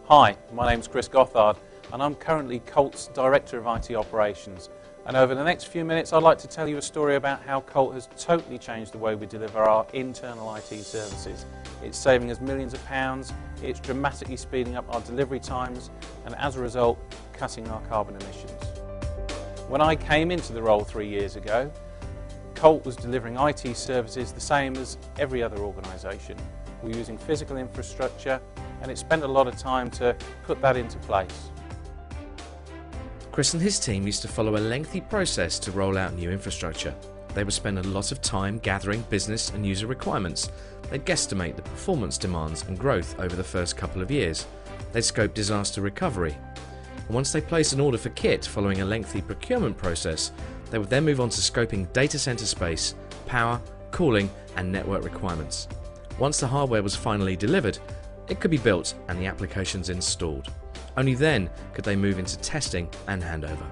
Hi, my name's Chris Gothard and I'm currently Colt's Director of IT Operations, and over the next few minutes I'd like to tell you a story about how Colt has totally changed the way we deliver our internal IT services. It's saving us millions of pounds, it's dramatically speeding up our delivery times and as a result cutting our carbon emissions. When I came into the role 3 years ago, Colt was delivering IT services the same as every other organisation. We're using physical infrastructure and it spent a lot of time to put that into place. Chris and his team used to follow a lengthy process to roll out new infrastructure. They would spend a lot of time gathering business and user requirements. They'd guesstimate the performance demands and growth over the first couple of years. They'd scope disaster recovery. And once they placed an order for kit following a lengthy procurement process, they would then move on to scoping data center space, power, cooling and network requirements. Once the hardware was finally delivered, it could be built and the applications installed. Only then could they move into testing and handover.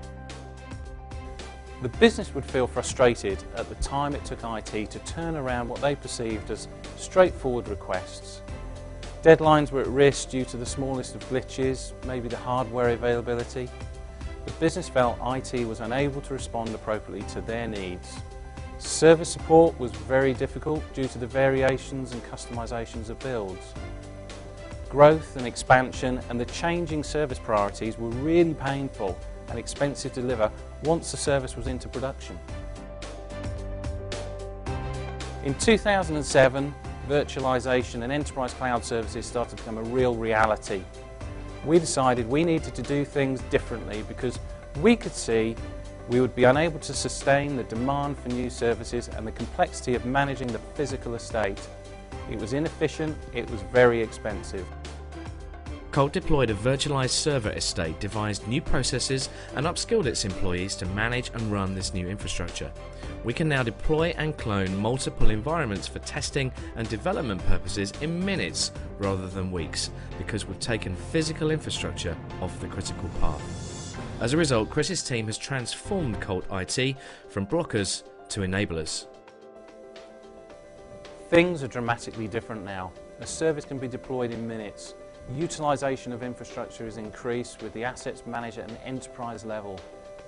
The business would feel frustrated at the time it took IT to turn around what they perceived as straightforward requests. Deadlines were at risk due to the smallest of glitches, maybe the hardware availability. The business felt IT was unable to respond appropriately to their needs. Service support was very difficult due to the variations and customizations of builds. Growth and expansion and the changing service priorities were really painful and expensive to deliver once the service was into production. In 2007, virtualization and enterprise cloud services started to become a real reality. We decided we needed to do things differently because we could see we would be unable to sustain the demand for new services and the complexity of managing the physical estate. It was inefficient, it was very expensive. Colt deployed a virtualized server estate, devised new processes and upskilled its employees to manage and run this new infrastructure. We can now deploy and clone multiple environments for testing and development purposes in minutes rather than weeks because we've taken physical infrastructure off the critical path. As a result, Chris's team has transformed Colt IT from blockers to enablers. Things are dramatically different now. A service can be deployed in minutes. Utilisation of infrastructure is increased with the assets managed at an enterprise level,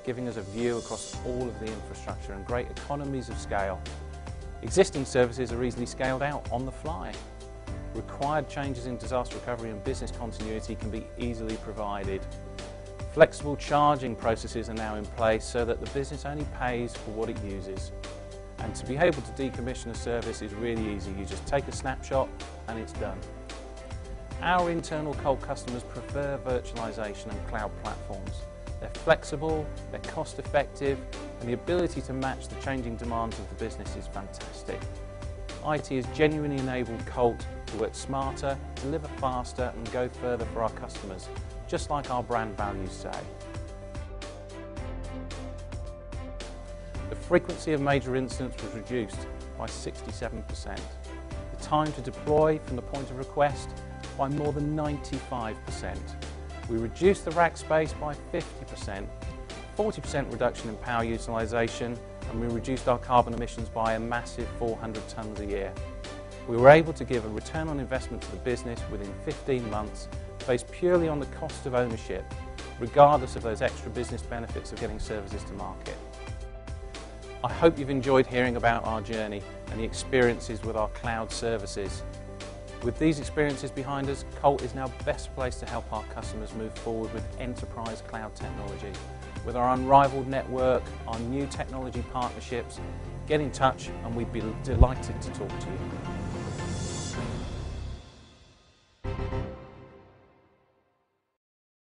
giving us a view across all of the infrastructure and great economies of scale. Existing services are easily scaled out on the fly. Required changes in disaster recovery and business continuity can be easily provided. Flexible charging processes are now in place so that the business only pays for what it uses. And to be able to decommission a service is really easy. You just take a snapshot and it's done. Our internal Colt customers prefer virtualization and cloud platforms. They're flexible, they're cost effective, and the ability to match the changing demands of the business is fantastic. IT has genuinely enabled Colt to work smarter, deliver faster and go further for our customers, just like our brand values say. The frequency of major incidents was reduced by 67%. The time to deploy from the point of request by more than 95%. We reduced the rack space by 50%, 40% reduction in power utilisation, and we reduced our carbon emissions by a massive 400 tonnes a year. We were able to give a return on investment to the business within 15 months, based purely on the cost of ownership, regardless of those extra business benefits of getting services to market. I hope you've enjoyed hearing about our journey and the experiences with our cloud services. With these experiences behind us, Colt is now best placed to help our customers move forward with enterprise cloud technology. With our unrivaled network, our new technology partnerships, get in touch and we'd be delighted to talk to you.